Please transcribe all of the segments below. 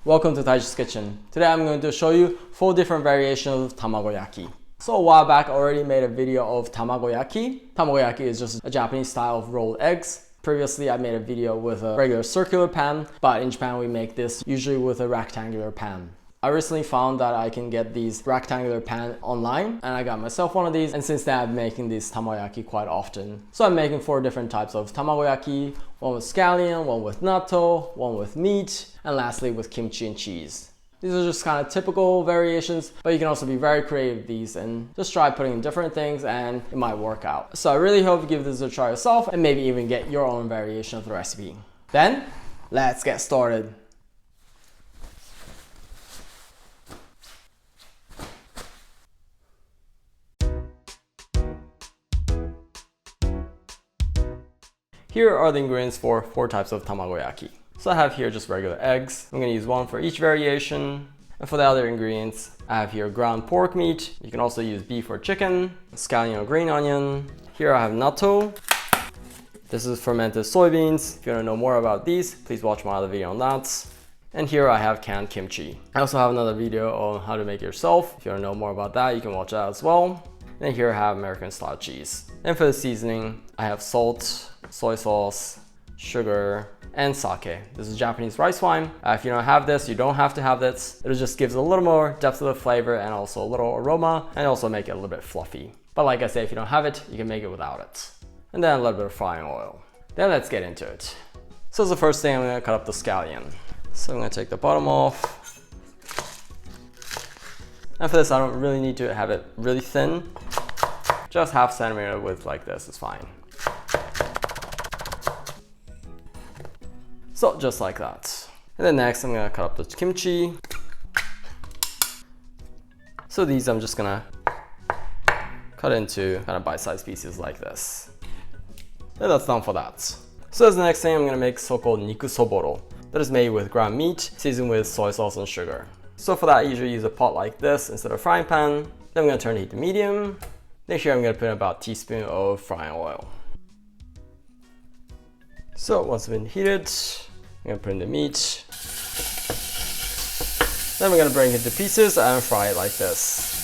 Welcome to Taiji's Kitchen. Today I'm going to show you 4 different variations of Tamagoyaki. So a while back I already made a video of Tamagoyaki. Tamagoyaki is just a Japanese style of rolled eggs. Previously I made a video with a regular circular pan, but in Japan we make this usually with a rectangular pan. I recently found that I can get these rectangular pan online and I got myself one of these, and since then I'm making these tamagoyaki quite often. So I'm making 4 different types of tamagoyaki, one with scallion, one with natto, one with meat, and lastly with kimchi and cheese. These are just kind of typical variations, but you can also be very creative with these and just try putting in different things and it might work out. So I really hope you give this a try yourself and maybe even get your own variation of the recipe. Then, let's get started. Here are the ingredients for 4 types of tamagoyaki. So I have here just regular eggs. I'm going to use 1 for each variation. And for the other ingredients, I have here ground pork meat. You can also use beef or chicken, scallion or green onion. Here I have natto. This is fermented soybeans. If you want to know more about these, please watch my other video on that. And here I have canned kimchi. I also have another video on how to make it yourself. If you want to know more about that, you can watch that as well. And here I have American style cheese. And for the seasoning, I have salt, soy sauce, sugar, and sake. This is Japanese rice wine. If you don't have this, you don't have to have this. It just gives a little more depth to the flavor and also a little aroma, and also make it a little bit fluffy. But like I say, if you don't have it, you can make it without it. And then a little bit of frying oil. Then let's get into it. So as the first thing, I'm gonna cut up the scallion. So I'm gonna take the bottom off. And for this, I don't really need to have it really thin. Just half centimeter width like this is fine. So just like that. And then next I'm gonna cut up the kimchi. So these I'm just gonna cut into kind of bite-sized pieces like this. And that's done for that. So as the next thing, I'm gonna make so-called Niku Soboro. That is made with ground meat, seasoned with soy sauce and sugar. So for that, I usually use a pot like this instead of a frying pan. Then I'm gonna turn the heat to medium. Then here I'm gonna put in about a teaspoon of frying oil. So once it's been heated, I'm gonna put in the meat. Then we're gonna break it into pieces and fry it like this.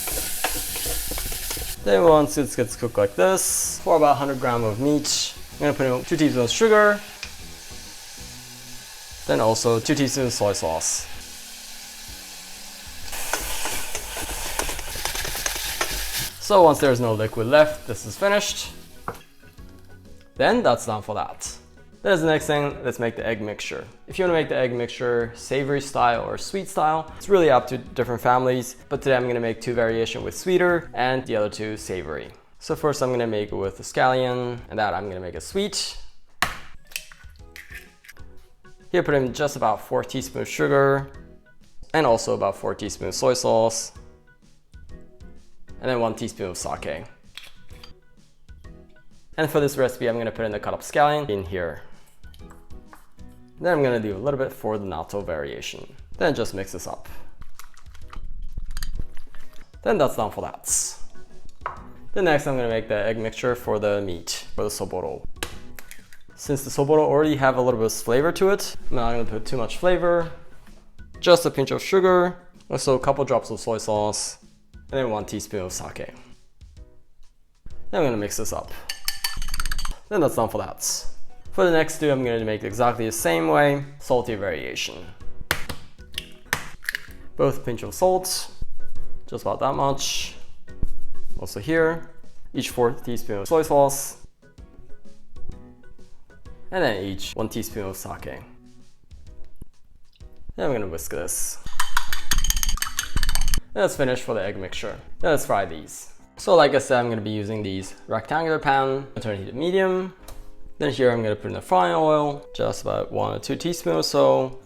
Then once it gets cooked like this, for about 100 grams of meat, I'm gonna put in 2 teaspoons of sugar. Then also 2 teaspoons of soy sauce. So once there's no liquid left, this is finished. Then that's done for that. Then as the next thing, let's make the egg mixture. If you want to make the egg mixture savory style or sweet style, it's really up to different families. But today I'm going to make 2 variations with sweeter and the other 2 savory. So first I'm going to make it with the scallion, and that I'm going to make it sweet. Here put in just about 4 teaspoons of sugar and also about 4 teaspoons of soy sauce. And then 1 teaspoon of sake. And for this recipe, I'm gonna put in the cut up scallion in here. Then I'm gonna do a little bit for the natto variation. Then just mix this up. Then that's done for that. Then next I'm gonna make the egg mixture for the meat, for the Soboro. Since the Soboro already have a little bit of flavor to it, I'm not gonna put too much flavor. Just a pinch of sugar, also a couple drops of soy sauce, and then 1 teaspoon of sake. Then I'm gonna mix this up. Then that's done for that. For the next 2, I'm gonna make exactly the same way, salty variation. Both pinch of salt, just about that much. Also here, each 4 teaspoons of soy sauce. And then each 1 teaspoon of sake. Then I'm gonna whisk this. That's finished for the egg mixture. Now let's fry these. So like I said, I'm going to be using these rectangular pan. I turn it to medium. Then here I'm going to put in the frying oil, just about 1 or 2 teaspoons or so.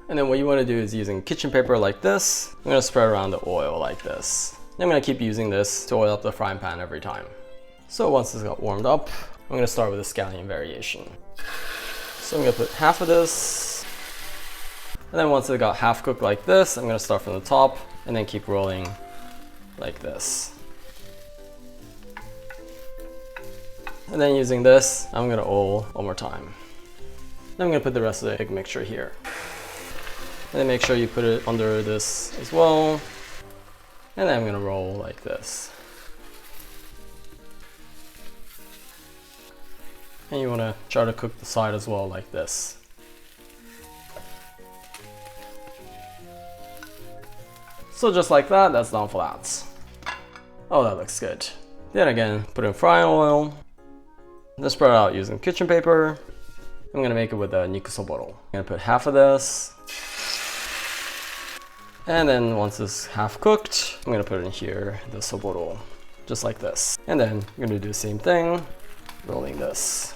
And then what you want to do is using kitchen paper like this. I'm going to spread around the oil like this. Then I'm going to keep using this to oil up the frying pan every time. So once this got warmed up, I'm going to start with the scallion variation. So I'm going to put half of this. And then once it got half cooked like this, I'm going to start from the top and then keep rolling like this. And then using this, I'm gonna oil one more time. Then I'm gonna put the rest of the egg mixture here. And then make sure you put it under this as well. And then I'm gonna roll like this. And you wanna try to cook the side as well like this. So just like that, that's done for that. Oh, that looks good. Then again, put in frying oil. Then spread it out using kitchen paper. I'm gonna make it with a Niku Soboro. I'm gonna put half of this. And then once it's half cooked, I'm gonna put in here the Soboro, just like this. And then I'm gonna do the same thing, rolling this.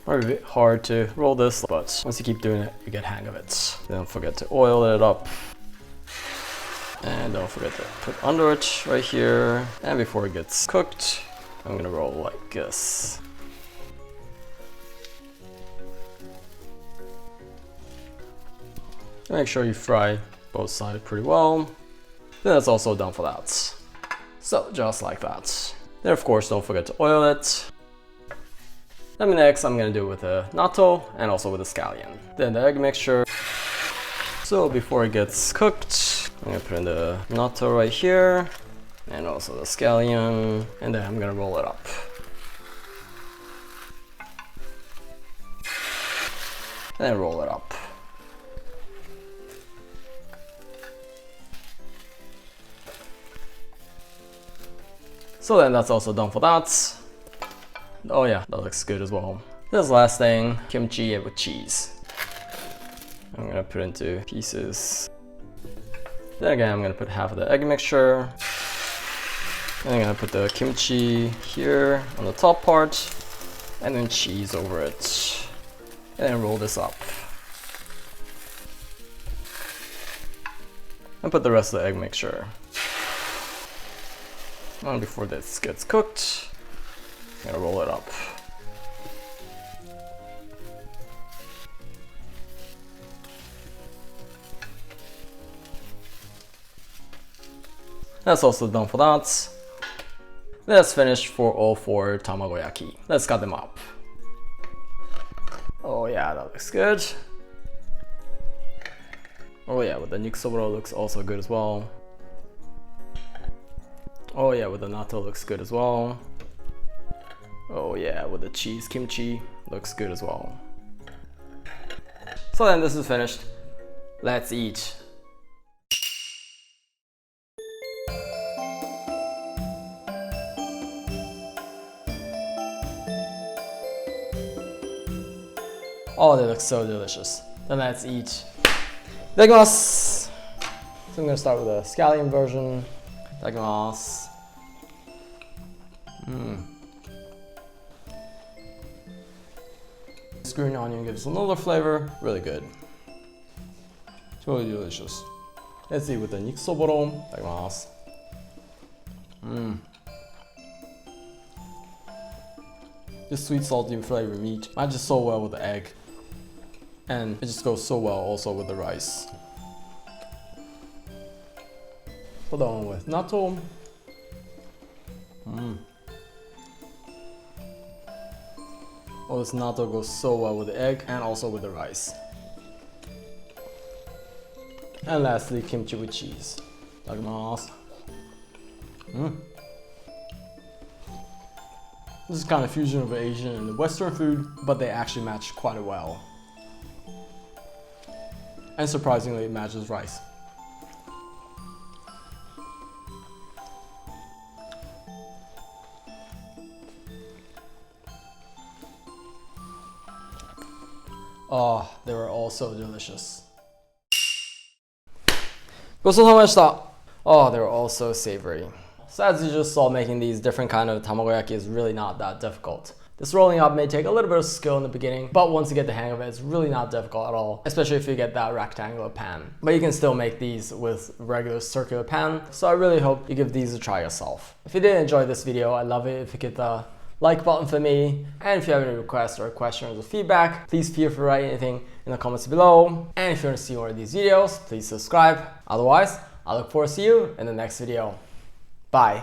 Might be a bit hard to roll this, but once you keep doing it, you get hang of it. Don't forget to oil it up. And don't forget to put under it right here. And before it gets cooked, I'm gonna roll like this. Make sure you fry both sides pretty well. Then that's also done for that. So just like that. Then of course don't forget to oil it. Then next I'm gonna do it with the natto and also with the scallion. Then the egg mixture. So before it gets cooked, I'm gonna put in the natto right here and also the scallion, and then I'm gonna roll it up. And then roll it up. So then that's also done for that. Oh yeah, that looks good as well. This last thing, kimchi with cheese. I'm gonna put into pieces. Then again, I'm gonna put half of the egg mixture. And I'm gonna put the kimchi here on the top part, and then cheese over it. And then roll this up. And put the rest of the egg mixture. And before this gets cooked, I'm gonna roll it up. That's also done for that. That's finished for all 4 tamagoyaki. Let's cut them up. Oh yeah, that looks good. Oh yeah, with the Niku Sober looks also good as well. Oh yeah, with the natto looks good as well. Oh yeah, with the cheese kimchi looks good as well. So then this is finished. Let's eat. Oh, they look so delicious. Then let's eat. Itadakimasu! So I'm gonna start with the scallion version. Itadakimasu. This green onion gives another flavor. Really good. It's really delicious. Let's eat with the Niku Soboro. Itadakimasu. This sweet salty flavored meat matches so well with the egg. And it just goes so well also with the rice. Put that one with natto. Oh, this natto goes so well with the egg and also with the rice. And lastly, kimchi with cheese. Itadakimasu. This is kind of fusion of Asian and Western food, but they actually match quite well. And surprisingly, it matches rice. Oh, they were all so delicious. ごちそうさまでした. Oh, they were all so savory. So as you just saw, making these different kind of tamagoyaki is really not that difficult. This rolling up may take a little bit of skill in the beginning, but once you get the hang of it, it's really not difficult at all, especially if you get that rectangular pan. But you can still make these with regular circular pan, so I really hope you give these a try yourself. If you did enjoy this video, I'd love it if you hit the like button for me, and if you have any requests or questions or feedback, please feel free to write anything in the comments below. And if you want to see more of these videos, please subscribe. Otherwise, I look forward to see you in the next video. Bye.